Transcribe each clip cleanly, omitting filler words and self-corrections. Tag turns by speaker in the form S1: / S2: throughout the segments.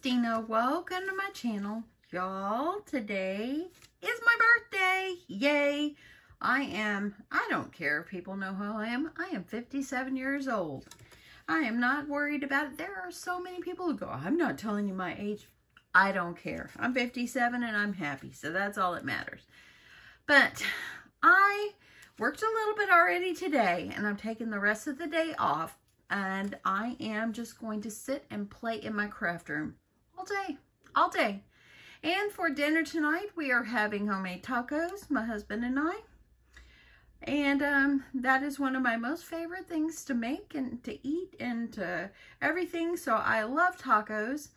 S1: Christina. Welcome to my channel. Y'all, today is my birthday. Yay. I don't care if people know who I am. I am 57 years old. I am not worried about it. There are so many people who go, I'm not telling you my age. I don't care. I'm 57 and I'm happy. So that's all that matters. But I worked a little bit already today and I'm taking the rest of the day off. And I am just going to sit and play in my craft room all day. And for dinner tonight, we are having homemade tacos, my husband and I. And that is one of my most favorite things to make and to eat and to everything. So I love tacos.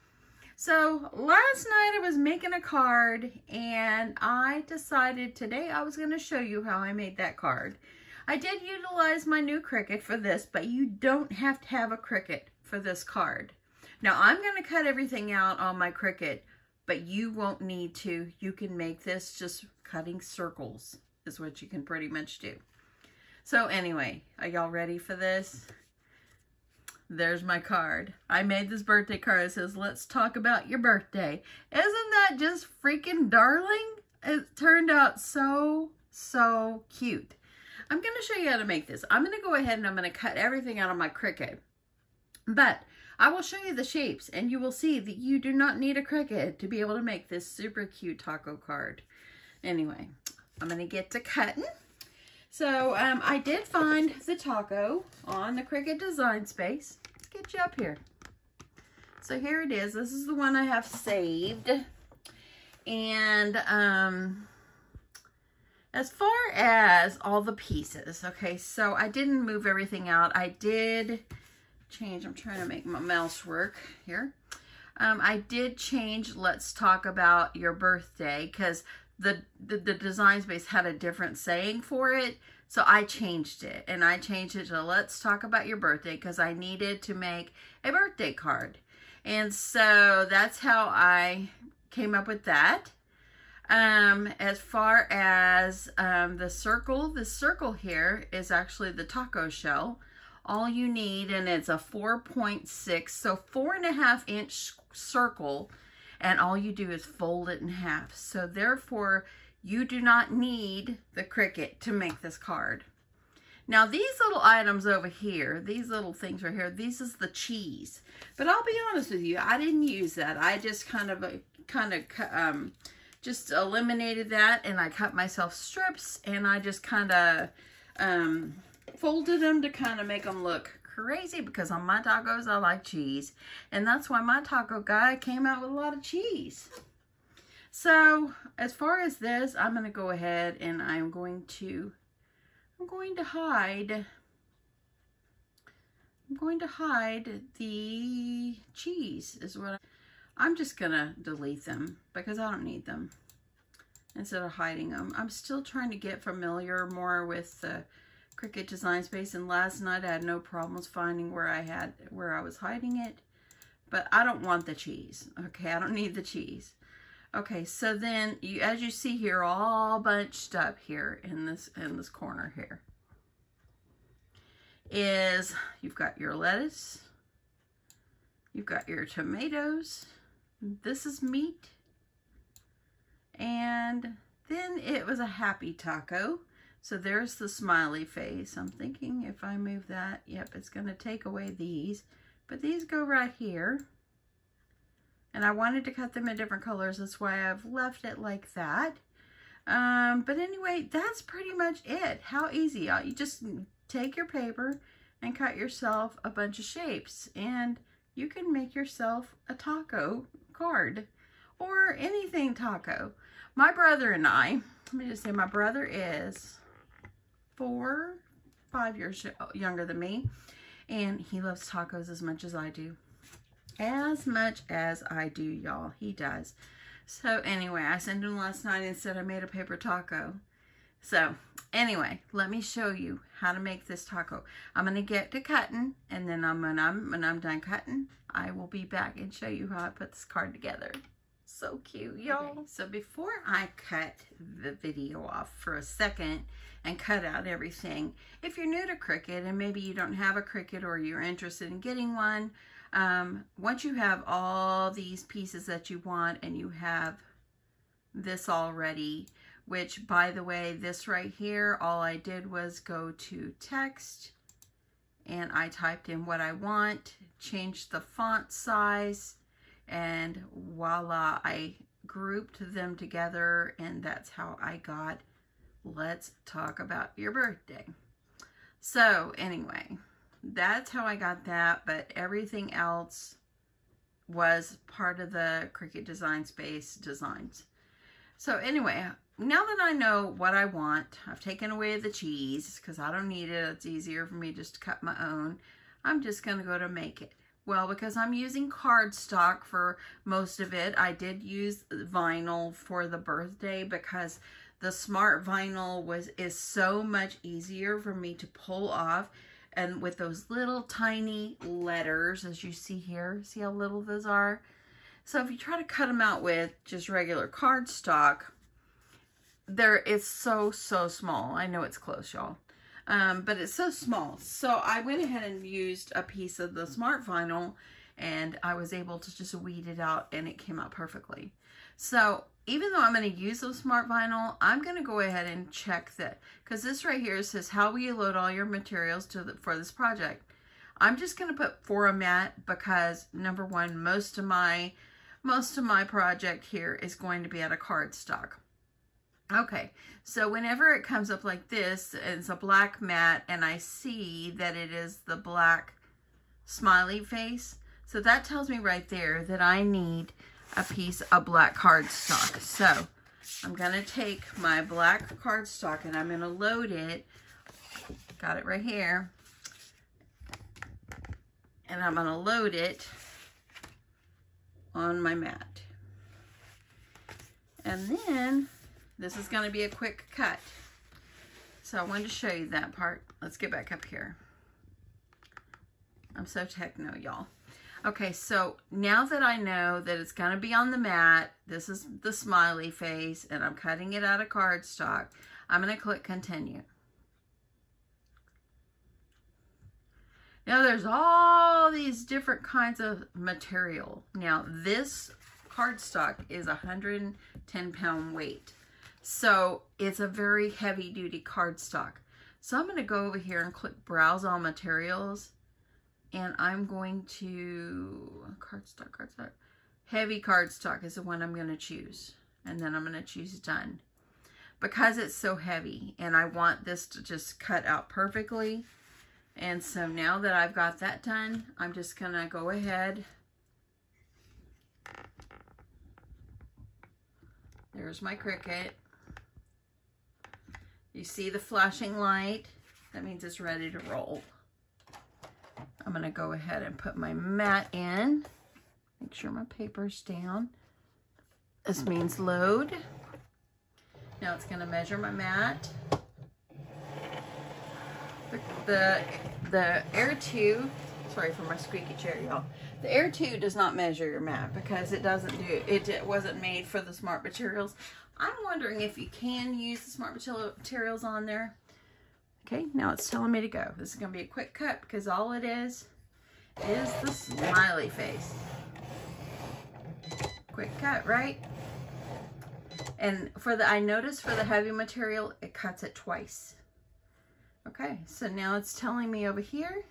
S1: So last night I was making a card and I decided today I was going to show you how I made that card. I did utilize my new Cricut for this, but you don't have to have a Cricut for this card. Now I'm going to cut everything out on my Cricut, but you won't need to. You can make this just cutting circles is what you can pretty much do. So anyway, are y'all ready for this? There's my card. I made this birthday card. It says, let's talk about your birthday. Isn't that just freaking darling? It turned out so cute. I'm going to show you how to make this. I'm going to go ahead and I'm going to cut everything out of my Cricut. But I will show you the shapes and you will see that you do not need a Cricut to be able to make this super cute taco card. Anyway, I'm going to get to cutting. So I did find the taco on the Cricut Design Space. Let's get you up here. So here it is. This is the one I have saved. And as far as all the pieces, okay, so I didn't move everything out. I did change, I'm trying to make my mouse work here. I did change, let's talk about your birthday, because the Design Space had a different saying for it. So I changed it, and I changed it to let's talk about your birthday because I needed to make a birthday card. And so that's how I came up with that. As far as the circle here is actually the taco shell. All you need, and it's a 4.6, so 4.5 inch circle, and all you do is fold it in half. So therefore, you do not need the Cricut to make this card. Now these little items over here, these little things right here, this is the cheese. But I'll be honest with you, I didn't use that. I just just eliminated that, and I cut myself strips, and I just kind of folded them to kind of make them look crazy, because on my tacos I like cheese, and that's why my taco guy came out with a lot of cheese. So as far as this, I'm going to go ahead and I'm going to hide the cheese is what I'm just going to delete them because I don't need them instead of hiding them. I'm still trying to get familiar more with the Cricut Design Space, and last night I had no problems finding where I was hiding it, but I don't want the cheese. Okay, I don't need the cheese. Okay, so then as you see here, all bunched up here in this corner here is you've got your lettuce, you've got your tomatoes, this is meat, and then it was a happy taco. So there's the smiley face. I'm thinking if I move that, yep, it's going to take away these, but these go right here. And I wanted to cut them in different colors. That's why I've left it like that. But anyway, that's pretty much it. How easy. You just take your paper and cut yourself a bunch of shapes. And you can make yourself a taco card. Or anything taco. My brother and I, let me just say, my brother is 5 years younger than me. And he loves tacos as much as I do. As much as I do, y'all. He does. So anyway, I sent him last night and said I made a paper taco. So anyway, let me show you how to make this taco. I'm going to get to cutting, and then when I'm done cutting, I will be back and show you how I put this card together. So cute, y'all. Okay. So before I cut the video off for a second and cut out everything, if you're new to Cricut and maybe you don't have a Cricut or you're interested in getting one, Once you have all these pieces that you want and you have this already, which by the way, this right here, all I did was go to text and I typed in what I want, changed the font size, and voila, I grouped them together, and that's how I got Let's Talk About Your Birthday. So anyway, that's how I got that, but everything else was part of the Cricut Design Space designs. So anyway, now that I know what I want, I've taken away the cheese because I don't need it. It's easier for me just to cut my own. I'm just going to go to make it. Well, because I'm using cardstock for most of it, I did use vinyl for the birthday because the Smart Vinyl is so much easier for me to pull off. And with those little tiny letters, as you see here, see how little those are? So if you try to cut them out with just regular cardstock, it's so small. I know it's close, y'all. But it's so small. So I went ahead and used a piece of the Smart Vinyl, and I was able to just weed it out, and it came out perfectly. So even though I'm going to use the Smart Vinyl, I'm going to go ahead and check that, because this right here says, how will you load all your materials for this project? I'm just going to put for a mat because, number one, most of my project here is going to be out of cardstock. Okay, so whenever it comes up like this, it's a black mat, and I see that it is the black smiley face. So that tells me right there that I need a piece of black cardstock. So I'm going to take my black cardstock and I'm going to load it. Got it right here. And I'm going to load it on my mat. And then this is going to be a quick cut. So I wanted to show you that part. Let's get back up here. I'm so techno, y'all. Okay, so now that I know that it's going to be on the mat, this is the smiley face, and I'm cutting it out of cardstock, I'm going to click continue. Now there's all these different kinds of material. Now this cardstock is 110-pound weight. So it's a very heavy duty cardstock. So I'm going to go over here and click browse all materials. And I'm going to, cardstock. Heavy cardstock is the one I'm going to choose. And then I'm going to choose done. Because it's so heavy and I want this to just cut out perfectly. And so now that I've got that done, I'm just going to go ahead. There's my Cricut. You see the flashing light? That means it's ready to roll. I'm going to go ahead and put my mat in. Make sure my paper's down. This means load. Now it's going to measure my mat. The Air 2, sorry for my squeaky chair, y'all. The Air 2 does not measure your mat because it doesn't do, it wasn't made for the Smart Materials. I'm wondering if you can use the Smart Materials on there. Okay, now it's telling me to go. This is going to be a quick cut because all it is the smiley face. Quick cut, right? And I noticed for the heavy material, it cuts it twice. Okay, so now it's telling me over here,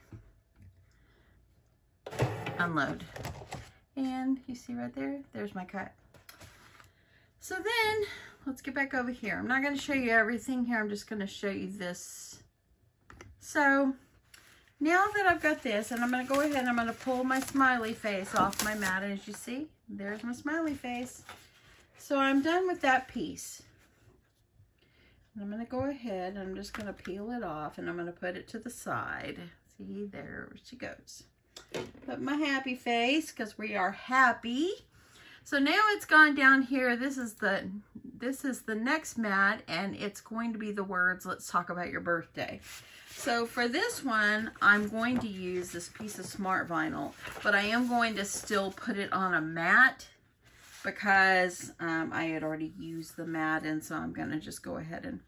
S1: unload. And you see right there, there's my cut. So then, let's get back over here. I'm not going to show you everything here. I'm just going to show you this. So now that I've got this, and I'm going to go ahead and I'm going to pull my smiley face off my mat. As you see, there's my smiley face. So I'm done with that piece. I'm going to go ahead and I'm just going to peel it off and I'm going to put it to the side. See, there she goes. Put my happy face because we are happy. So now it's gone down here. This is the next mat, and it's going to be the words, let's talk about your birthday. So for this one, I'm going to use this piece of Smart Vinyl, but I am going to still put it on a mat because I had already used the mat, and so I'm going to just go ahead and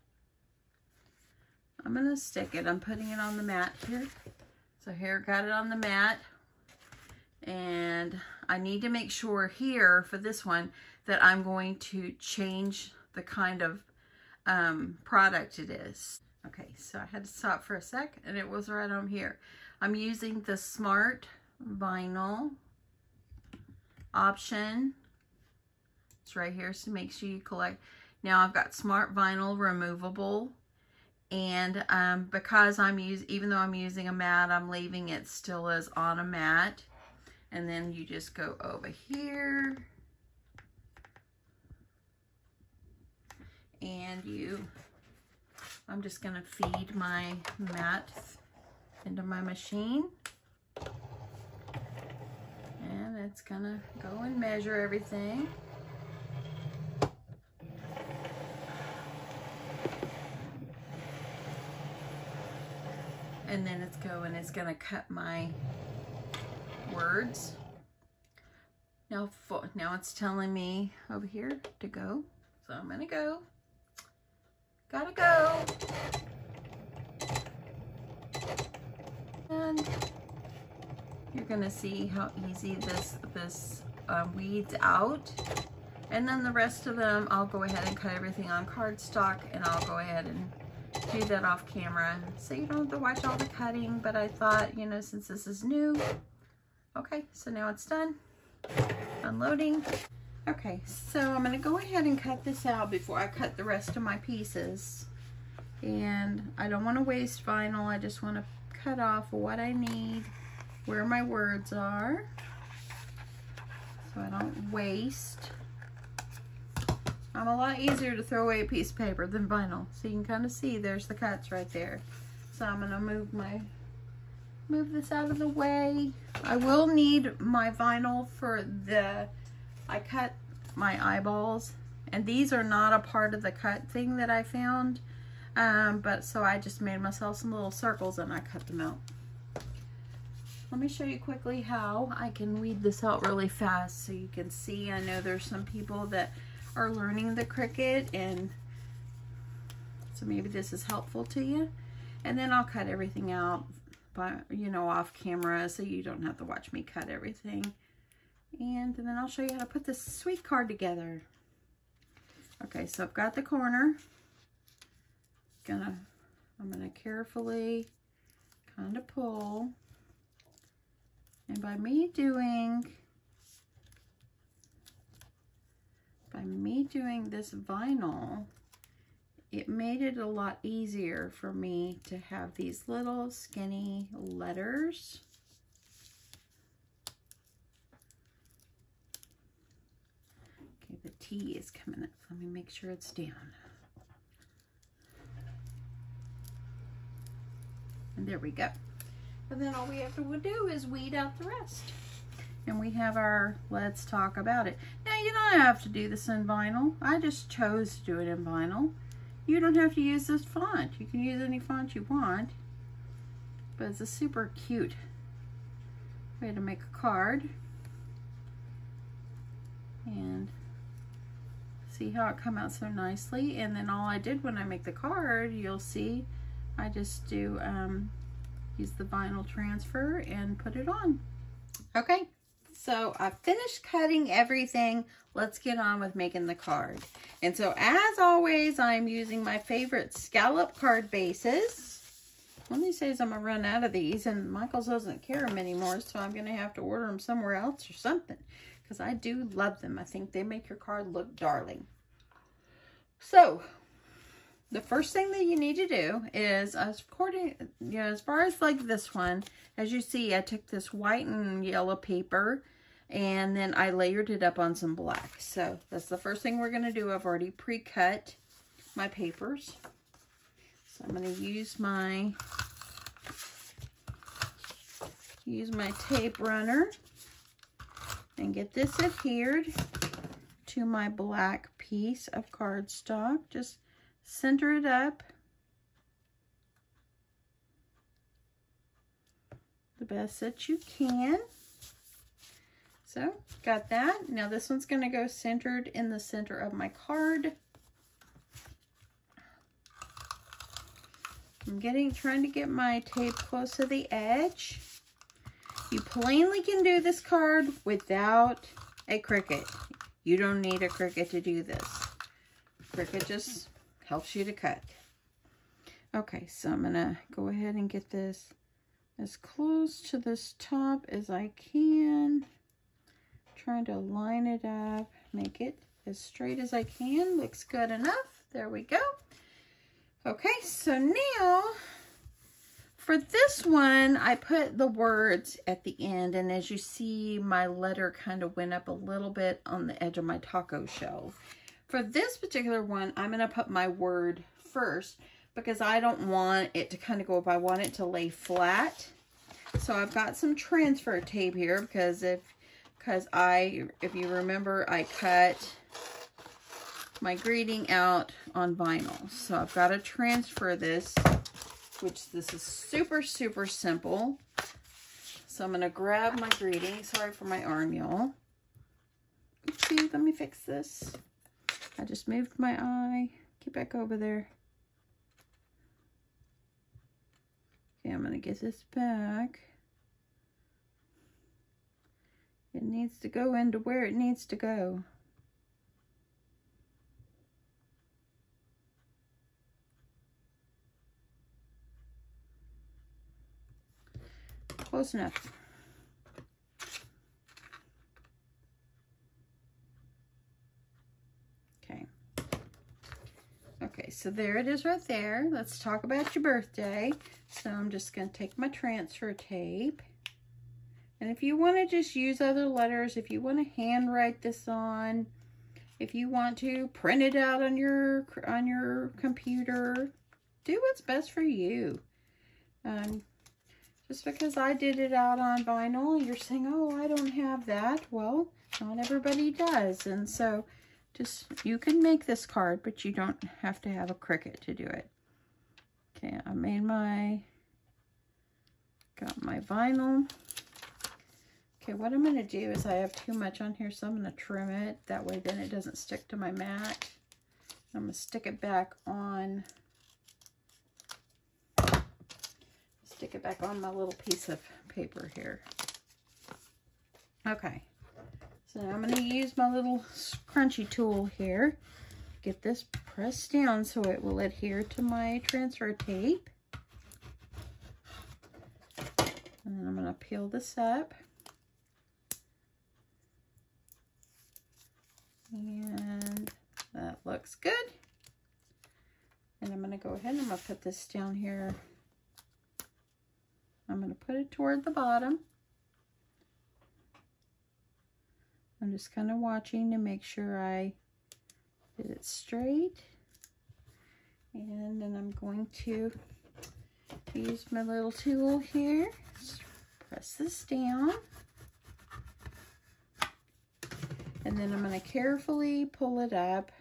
S1: I'm going to stick it. I'm putting it on the mat here. So here, got it on the mat. And I need to make sure here for this one that I'm going to change the kind of product it is. Okay, so I had to stop for a sec and it was right on here. I'm using the Smart Vinyl option. It's right here, so make sure you collect. Now I've got Smart Vinyl removable, and because even though I'm using a mat, I'm leaving it still as on a mat. And then you just go over here and I'm just gonna feed my mat into my machine. And it's gonna go and measure everything. And then it's gonna cut my words. Now it's telling me over here to go. So I'm gonna go. Gotta go. And you're gonna see how easy this weeds out. And then the rest of them, I'll go ahead and cut everything on cardstock, and I'll go ahead and do that off camera. So you don't have to watch all the cutting, but I thought, you know, since this is new. Okay, so now it's done. Unloading. Okay, so I'm gonna go ahead and cut this out before I cut the rest of my pieces. And I don't wanna waste vinyl. I just wanna cut off what I need, where my words are, so I don't waste. I'm a lot easier to throw away a piece of paper than vinyl. So you can kind of see there's the cuts right there. So I'm gonna move this out of the way. I will need my vinyl for I cut my eyeballs, and these are not a part of the cut thing that I found. But so I just made myself some little circles and I cut them out. Let me show you quickly how I can weed this out really fast so you can see. I know there's some people that are learning the Cricut, and so maybe this is helpful to you. And then I'll cut everything out by, you know, off camera, so you don't have to watch me cut everything. And then I'll show you how to put this sweet card together. Okay, so I've got the corner. I'm gonna carefully kind of pull, and by me doing this vinyl, it made it a lot easier for me to have these little skinny letters. Okay, the T is coming up. Let me make sure it's down. And there we go. And then all we have to do is weed out the rest. And we have our Let's Talk About It. Now, you don't have to do this in vinyl. I just chose to do it in vinyl. You don't have to use this font. You can use any font you want. But it's a super cute way to make a card. And see how it come out so nicely. And then all I did when I make the card, you'll see, I just do use the vinyl transfer and put it on. Okay, so I've finished cutting everything. Let's get on with making the card. And so as always, I'm using my favorite scallop card bases. One of these days I'm gonna run out of these, and Michaels doesn't carry them anymore, so I'm gonna have to order them somewhere else or something, because I do love them. I think they make your card look darling. So the first thing that you need to do is, as far as like this one, as you see, I took this white and yellow paper and then I layered it up on some black. So that's the first thing we're going to do. I've already pre-cut my papers. So I'm going to use my tape runner and get this adhered to my black piece of cardstock. Just center it up the best that you can. So, got that. Now this one's going to go centered in the center of my card. I'm trying to get my tape close to the edge. You plainly can do this card without a Cricut. You don't need a Cricut to do this. Cricut just helps you to cut. Okay, so I'm going to go ahead and get this as close to this top as I can. Trying to line it up, make it as straight as I can. Looks good enough. There we go. Okay, so now for this one, I put the words at the end, and as you see, my letter kind of went up a little bit on the edge of my taco shell. For this particular one, I'm going to put my word first because I don't want it to kind of go up. I want it to lay flat. So I've got some transfer tape here because if you remember, I cut my greeting out on vinyl. So I've got to transfer this, which this is super, super simple. So I'm going to grab my greeting. Sorry for my arm, y'all. Oopsie, let me fix this. I just moved my eye. Get back over there. Okay, I'm going to get this back. It needs to go into where it needs to go. Close enough. Okay. Okay, so there it is right there. Let's talk about your birthday. So I'm just going to take my transfer tape. And if you want to just use other letters, if you want to handwrite this on, if you want to print it out on your computer, do what's best for you. Just because I did it out on vinyl, you're saying, oh, I don't have that. Well, not everybody does. And so just, you can make this card, but you don't have to have a Cricut to do it. Okay, I made got my vinyl. Okay, what I'm going to do is I have too much on here, so I'm going to trim it. That way then it doesn't stick to my mat. I'm going to stick it back on. Stick it back on my little piece of paper here. Okay, so now I'm going to use my little scrunchy tool here. Get this pressed down so it will adhere to my transfer tape. And then I'm going to peel this up. And that looks good. And I'm going to go ahead and I'm going to put this down here. I'm going to put it toward the bottom. I'm just kind of watching to make sure I get it straight. And then I'm going to use my little tool here. Just press this down. And then I'm going to carefully pull it up.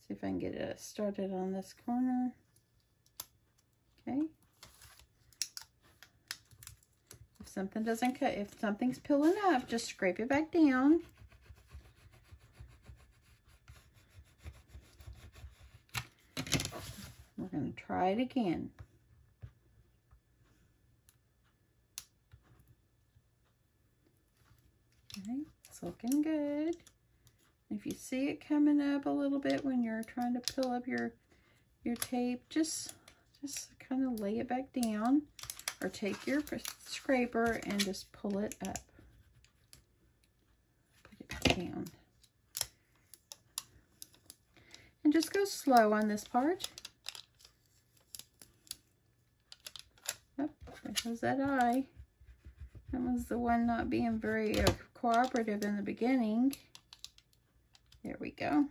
S1: See if I can get it started on this corner. Okay. If something doesn't cut, if something's pulling up, just scrape it back down. We're going to try it again. Okay, it's looking good. If you see it coming up a little bit when you're trying to pull up your tape, just kind of lay it back down, or take your scraper and just pull it up. Put it back down. And just go slow on this part. Yep, there goes that eye. That was the one not being very cooperative in the beginning. There we go.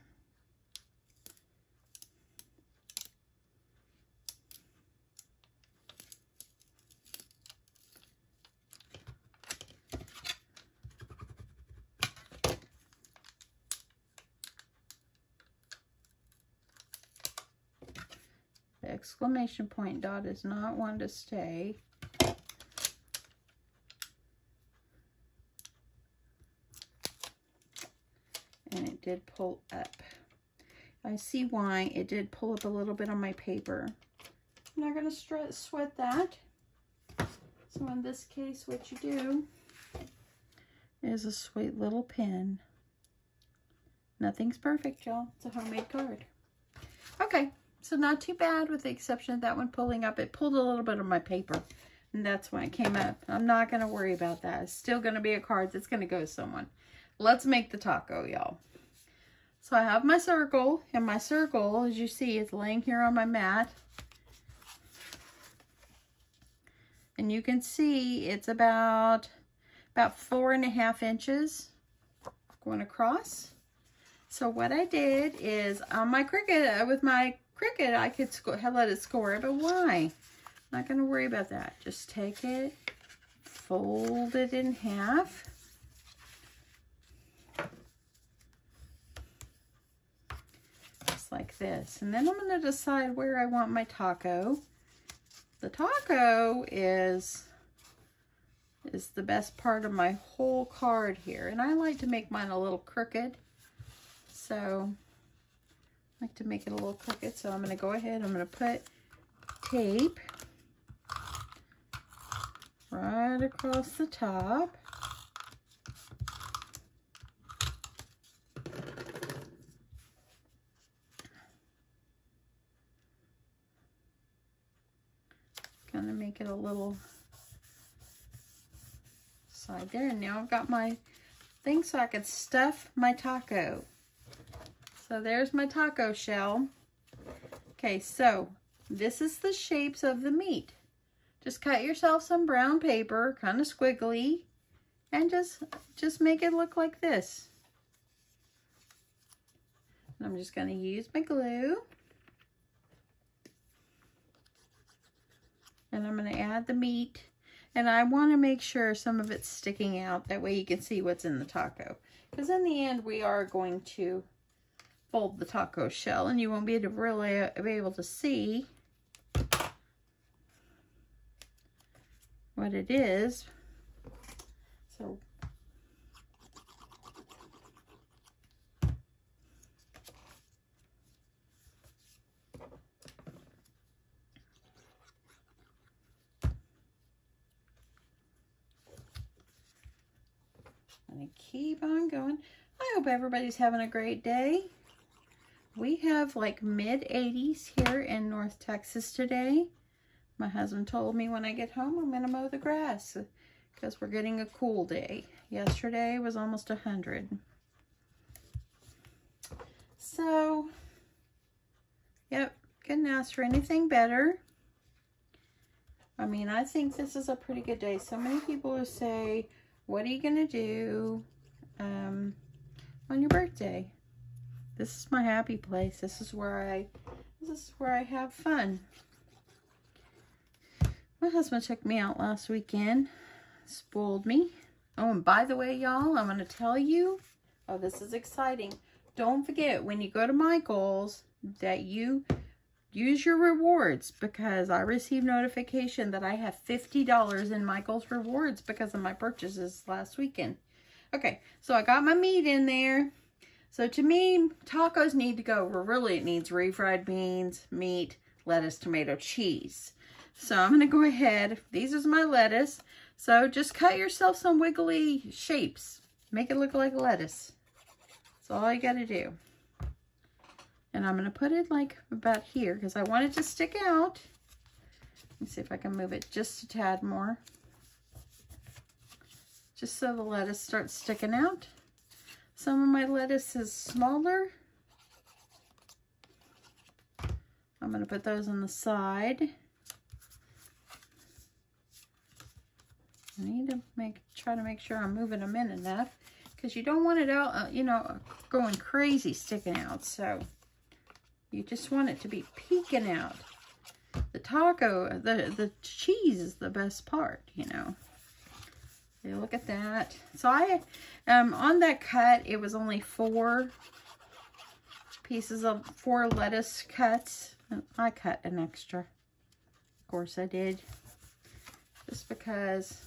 S1: The exclamation point dot is not one to stay. And it did pull up. I see why it did pull up a little bit on my paper. I'm not going to sweat that. So in this case, what you do is a sweet little pin. Nothing's perfect, y'all. It's a homemade card. Okay, so not too bad with the exception of that one pulling up. It pulled a little bit of my paper, and that's when it came up. I'm not going to worry about that. It's still going to be a card that's going to go to someone. Let's make the taco, y'all. So I have my circle, and my circle, as you see, is laying here on my mat. And you can see it's about 4.5 inches going across. So what I did is on my Cricut, with my Cricut, I could let it score it, but why? I'm not going to worry about that. Just take it, fold it in half. Just like this. And then I'm going to decide where I want my taco. The taco is the best part of my whole card here. And I like to make mine a little crooked. So I like to make it a little crooked. So I'm going to go ahead. I'm going to put tape right across the top. Going to make it a little side there. And now I've got my thing so I could stuff my taco. So there's my taco shell. Okay, so this is the shapes of the meat. Just cut yourself some brown paper, kind of squiggly, and just make it look like this. And I'm just going to use my glue. And I'm going to add the meat. And I want to make sure some of it's sticking out. That way you can see what's in the taco. Because in the end, we are going to fold the taco shell. And you won't be able to see what it is. So I'm going to keep on going. I hope everybody's having a great day. We have like mid-80s here in North Texas today. My husband told me when I get home I'm going to mow the grass because we're getting a cool day. Yesterday was almost 100. So, yep, couldn't ask for anything better. I mean, I think this is a pretty good day. So many people who say, what are you going to do on your birthday? This is my happy place. This is where I have fun. My husband took me out last weekend, spoiled me. Oh, and by the way, y'all, I'm going to tell you, oh, this is exciting. Don't forget when you go to Michael's that you use your rewards, because I received notification that I have $50 in Michael's rewards because of my purchases last weekend. Okay, so I got my meat in there. So to me, tacos need to go, well, really it needs refried beans, meat, lettuce, tomato, cheese. So I'm going to go ahead. These is my lettuce. So just cut yourself some wiggly shapes. Make it look like lettuce. That's all you got to do. And I'm going to put it like about here because I want it to stick out. Let's see if I can move it just a tad more. Just so the lettuce starts sticking out. Some of my lettuce is smaller. I'm going to put those on the side. I need to try to make sure I'm moving them in enough because you don't want it out, you know, going crazy sticking out. So you just want it to be peeking out. The taco, the cheese is the best part, you know. Okay, look at that. So I, on that cut, it was only 4 lettuce cuts. I cut an extra. Of course I did. Just because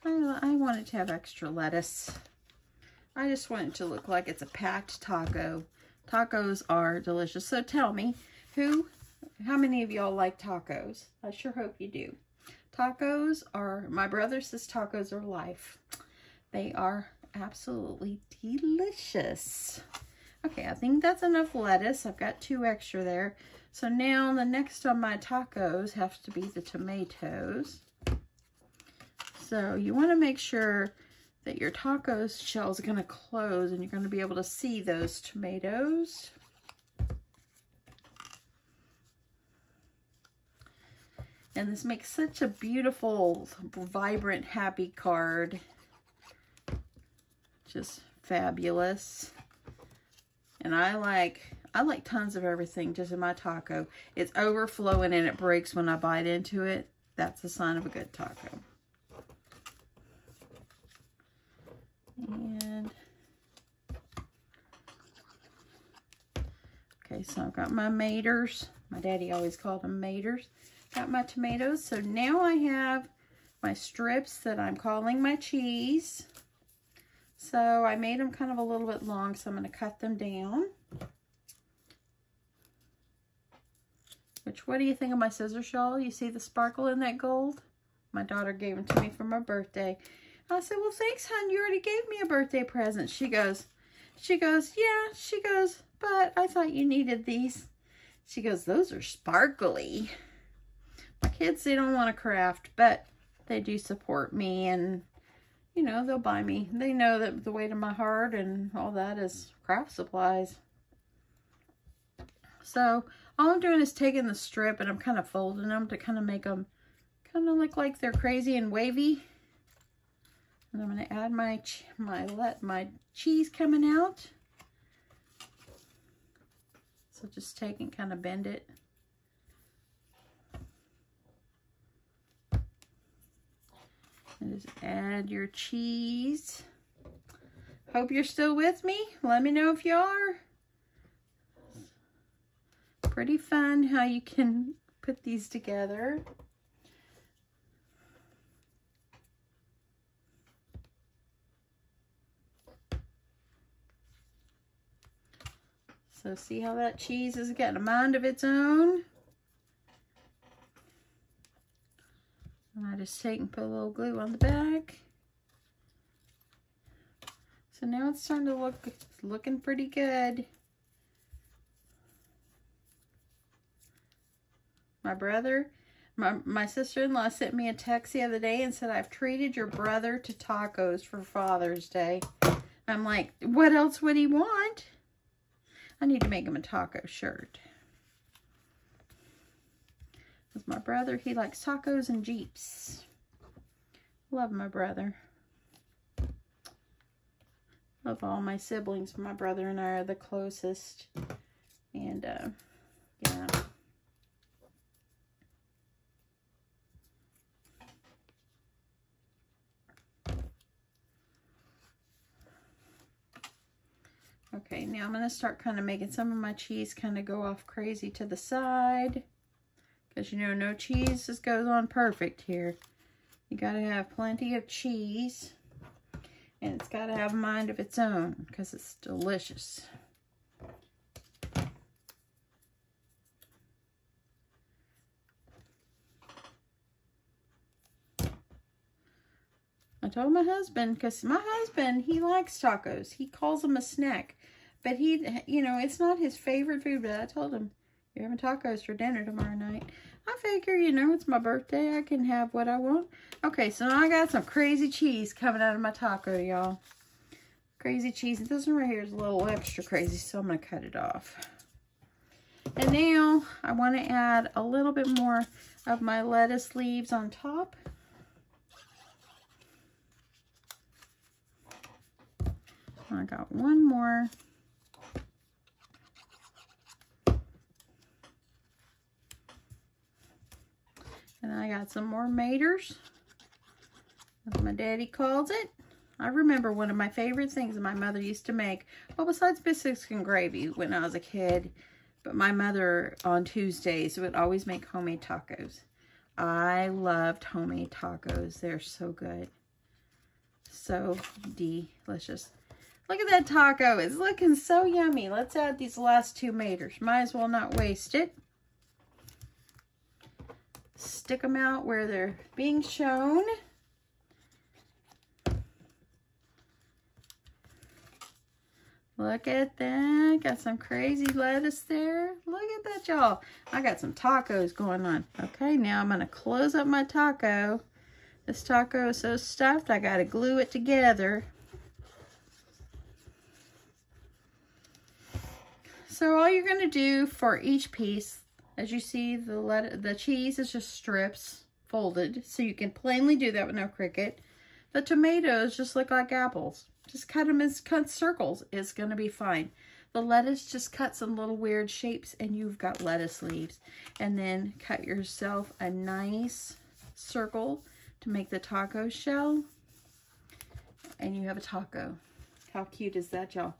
S1: I wanted to have extra lettuce. I just want it to look like it's a packed taco. Tacos are delicious. So tell me, how many of y'all like tacos? I sure hope you do. Tacos are, my brother says tacos are life. They are absolutely delicious. Okay, I think that's enough lettuce. I've got 2 extra there. So now the next on my tacos have to be the tomatoes. So you want to make sure that your tacos shells are going to close and you're going to be able to see those tomatoes. And this makes such a beautiful, vibrant, happy card. Just fabulous. And I like tons of everything just in my taco. It's overflowing and it breaks when I bite into it. That's a sign of a good taco. And okay, so I've got my maters. My daddy always called them maters. Got my tomatoes. So now I have my strips that I'm calling my cheese. So I made them kind of a little bit long, so I'm going to cut them down. Which, what do you think of my scissor shawl? You see the sparkle in that gold? My daughter gave them to me for my birthday. I said, well, thanks, hon. You already gave me a birthday present. She goes, yeah. She goes, but I thought you needed these. She goes, those are sparkly. My kids, they don't want to craft, but they do support me, and, you know, they'll buy me. They know that the weight of my heart and all that is craft supplies. So all I'm doing is taking the strip and I'm kind of folding them to kind of make them kind of look like they're crazy and wavy. And I'm going to add my cheese coming out. So just take and kind of bend it. And just add your cheese. Hope you're still with me. Let me know if you are. Pretty fun how you can put these together. So see how that cheese has got a mind of its own? And I just take and put a little glue on the back. So now it's starting to look, it's looking pretty good. My brother, my sister-in-law sent me a text the other day and said, I've treated your brother to tacos for Father's Day. I'm like, what else would he want? I need to make him a taco shirt. Because my brother, he likes tacos and Jeeps. Love my brother. Love all my siblings. My brother and I are the closest. And, yeah. Okay, now I'm going to start kind of making some of my cheese kind of go off crazy to the side. Because, you know, no cheese just goes on perfect here. You got to have plenty of cheese. And it's got to have a mind of its own because it's delicious. I told my husband, because my husband, he likes tacos. He calls them a snack. But he, you know, it's not his favorite food. But I told him, you're having tacos for dinner tomorrow night. I figure, you know, it's my birthday. I can have what I want. Okay, so now I got some crazy cheese coming out of my taco, y'all. Crazy cheese. This one right here is a little extra crazy, so I'm going to cut it off. And now I want to add a little bit more of my lettuce leaves on top. I got one more. And I got some more maters, as my daddy calls it. I remember one of my favorite things that my mother used to make, well, besides biscuits and gravy when I was a kid, but my mother on Tuesdays would always make homemade tacos. I loved homemade tacos. They're so good. So delicious. Look at that taco. It's looking so yummy. Let's add these last two maters. Might as well not waste it. stick them out where they're being shown. Look at that. Got some crazy lettuce there. Look at that, y'all. I got some tacos going on. Okay, now I'm going to close up my taco. This taco is so stuffed, I got to glue it together. So all you're going to do for each piece, as you see, the cheese is just strips folded. So you can plainly do that with no Cricut. The tomatoes just look like apples. Just cut them as circles. It's going to be fine. The lettuce, just cut some little weird shapes and you've got lettuce leaves. And then cut yourself a nice circle to make the taco shell. And you have a taco. How cute is that, y'all?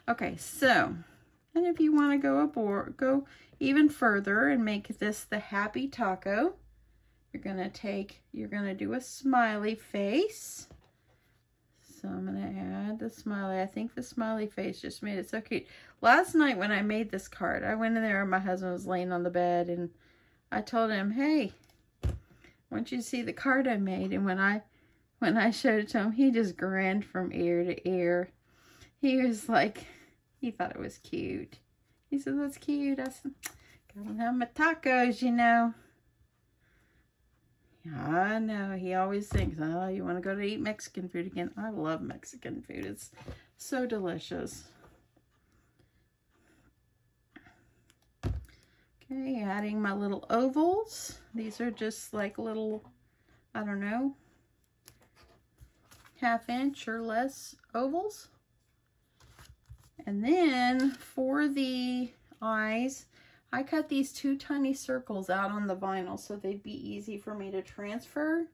S1: Okay, so, and if you want to go even further and make this the happy taco, you're going to do a smiley face. So I'm going to add the smiley. I think the smiley face just made it so cute. Last night when I made this card, I went in there and my husband was laying on the bed and I told him, hey, I want you to see the card I made. And when I showed it to him, he just grinned from ear to ear. He was like, he thought it was cute. He said, that's cute. I said, gotta have my tacos, you know. I know, he always thinks, oh, you want to go to eat Mexican food again? I love Mexican food. It's so delicious. Okay, adding my little ovals. These are just like little, I don't know, 1/2 inch or less ovals. And then for the eyes, I cut these 2 tiny circles out on the vinyl so they'd be easy for me to transfer.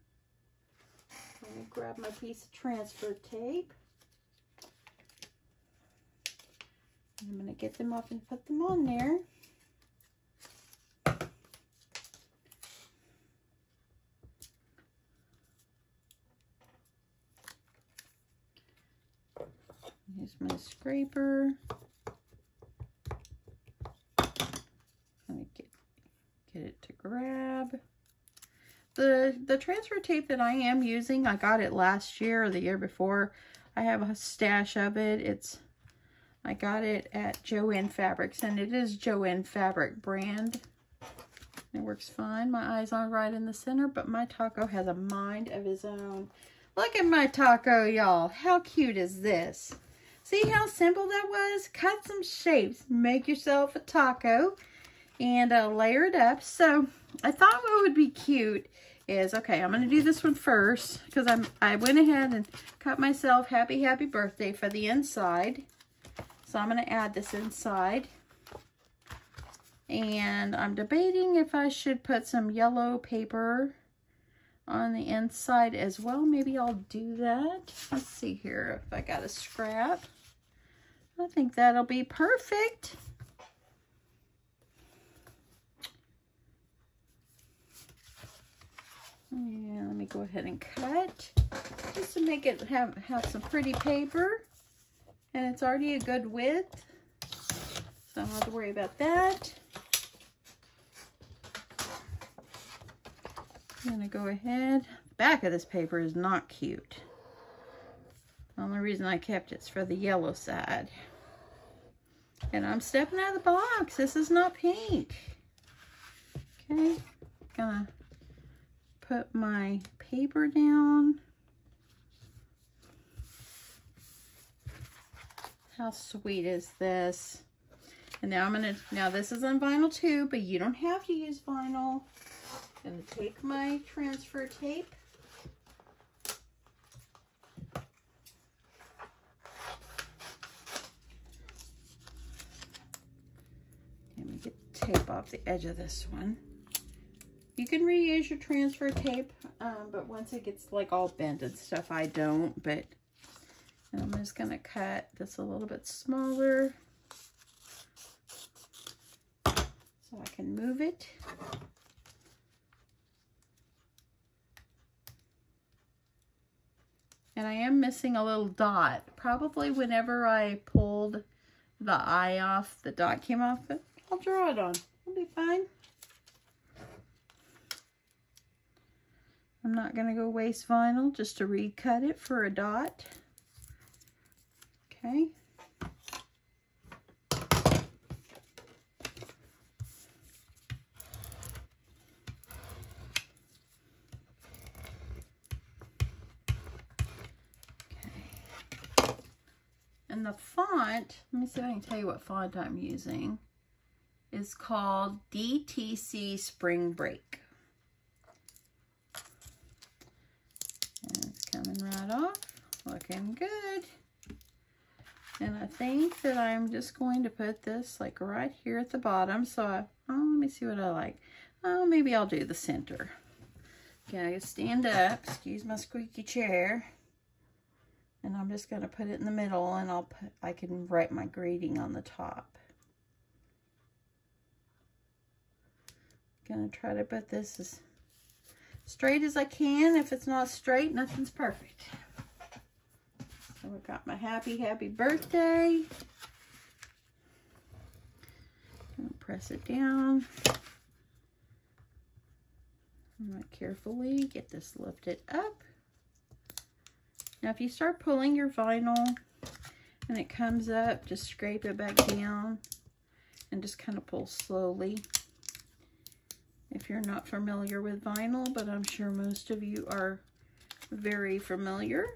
S1: Let me grab my piece of transfer tape. I'm going to get them up and put them on there. Here's my scraper. Get it to grab. The transfer tape that I am using, I got it last year or the year before. I have a stash of it. I got it at Joann Fabrics, and it is Joann Fabric brand. It works fine. My eyes aren't right in the center, but my taco has a mind of his own. Look at my taco, y'all. How cute is this? See how simple that was? Cut some shapes. Make yourself a taco. And layer it up. So I thought what would be cute is, okay, I'm going to do this one first because I went ahead and cut myself happy birthday for the inside. So I'm going to add this inside. And I'm debating if I should put some yellow paper on the inside as well. Maybe I'll do that. Let's see here if I got a scrap. I think that'll be perfect. Yeah, let me go ahead and cut just to make it have some pretty paper. And it's already a good width, so I don't have to worry about that. I'm gonna go ahead. The back of this paper is not cute. The only reason I kept it's for the yellow side. And I'm stepping out of the box. This is not pink. Okay, gonna put my paper down. How sweet is this? And now now this is on vinyl too, but you don't have to use vinyl. I'm gonna take my transfer tape. Let me get the tape off the edge of this one. You can reuse your transfer tape, but once it gets like all bent and stuff, I don't, but I'm just gonna cut this a little bit smaller so I can move it. And I am missing a little dot. Probably whenever I pulled the eye off, the dot came off, but I'll draw it on. It'll be fine. I'm not going to go waste vinyl just to recut it for a dot. Okay. And the font, let me see if I can tell you what font I'm using, is called DTC Spring Break. And it's coming right off, looking good. And I think that I'm just going to put this like right here at the bottom. So let me see what I like. Oh, maybe I'll do the center. Okay, stand up, excuse my squeaky chair. And I'm just going to put it in the middle, and I can write my greeting on the top. Gonna try to put this as straight as I can. If it's not straight, nothing's perfect. So I've got my happy birthday. I'm gonna press it down. I'm gonna carefully get this lifted up. Now, if you start pulling your vinyl and it comes up, just scrape it back down and just kind of pull slowly. If you're not familiar with vinyl, but I'm sure most of you are very familiar.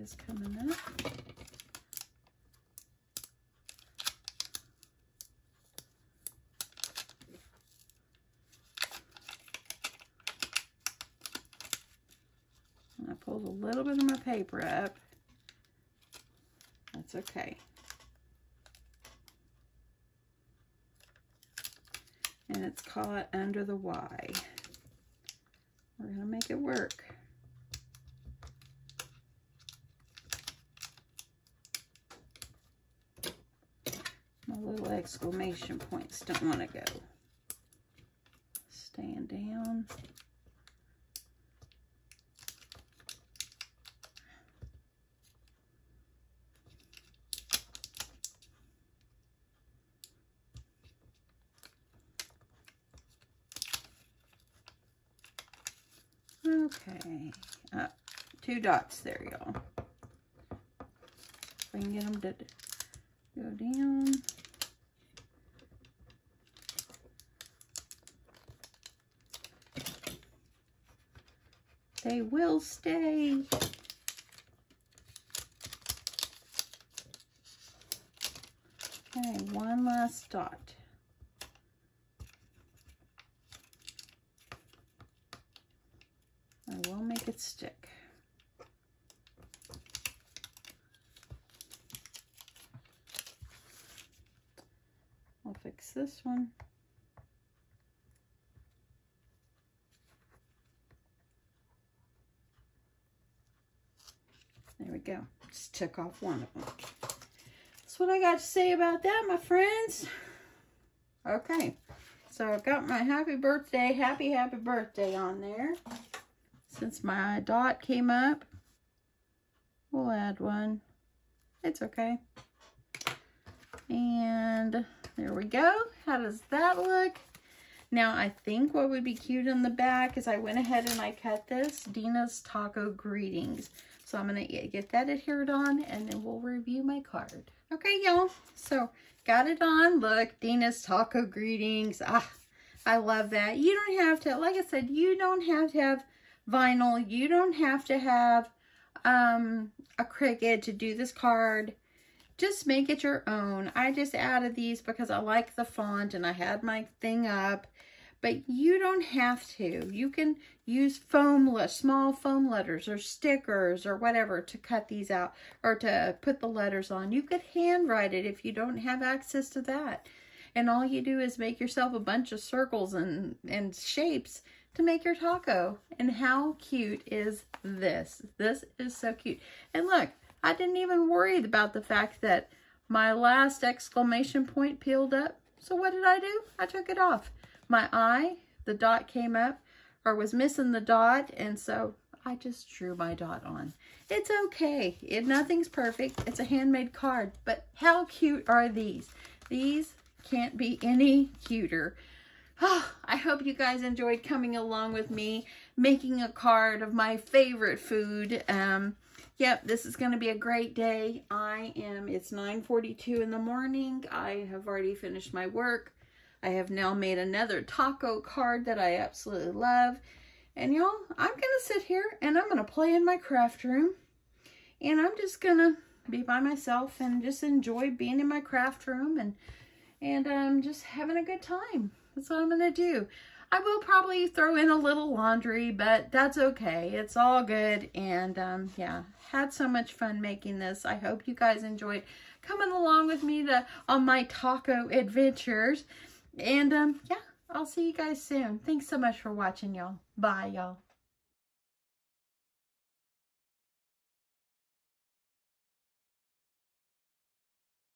S1: Is coming up. And I pulled a little bit of my paper up. That's okay. And it's caught under the Y. We're going to make it work. My little exclamation points don't want to go. Stand down. Okay, 2 dots there, y'all. If I can get them to go down. They will stay. Okay, one last dot. I will make it stick. I'll fix this one. There we go. Just took off one of them. That's what I got to say about that, my friends. Okay, so I've got my happy birthday on there. Since my dot came up, we'll add one. It's okay. And there we go. How does that look? Now, I think what would be cute on the back is I went ahead and I cut this Dina's Taco Greetings. So I'm going to get that adhered on, and then we'll review my card. Okay, y'all. So, got it on. Look, Dina's Taco Greetings. Ah, I love that. You don't have to, like I said, you don't have to have vinyl. You don't have to have a Cricut to do this card. Just make it your own. I just added these because I like the font and I had my thing up. But you don't have to. You can use small foam letters or stickers or whatever to cut these out or to put the letters on. You could handwrite it if you don't have access to that. And all you do is make yourself a bunch of circles and shapes to make your taco. And how cute is this? This is so cute. And look, I didn't even worry about the fact that my last exclamation point peeled up. So what did I do? I took it off. My eye, the dot came up or was missing the dot, and so I just drew my dot on. It's okay. Nothing's perfect. It's a handmade card. But how cute are these? These can't be any cuter. Oh, I hope you guys enjoyed coming along with me, making a card of my favorite food. Yep, this is going to be a great day. It's 9:42 in the morning. I have already finished my work. I have now made another taco card that I absolutely love. And y'all, I'm going to sit here and I'm going to play in my craft room. And I'm just going to be by myself and just enjoy being in my craft room and just having a good time. That's what I'm going to do. I will probably throw in a little laundry, but that's okay. It's all good. And yeah, had so much fun making this. I hope you guys enjoyed coming along with me on my taco adventures. And yeah, I'll see you guys soon. Thanks so much for watching, y'all. Bye, y'all.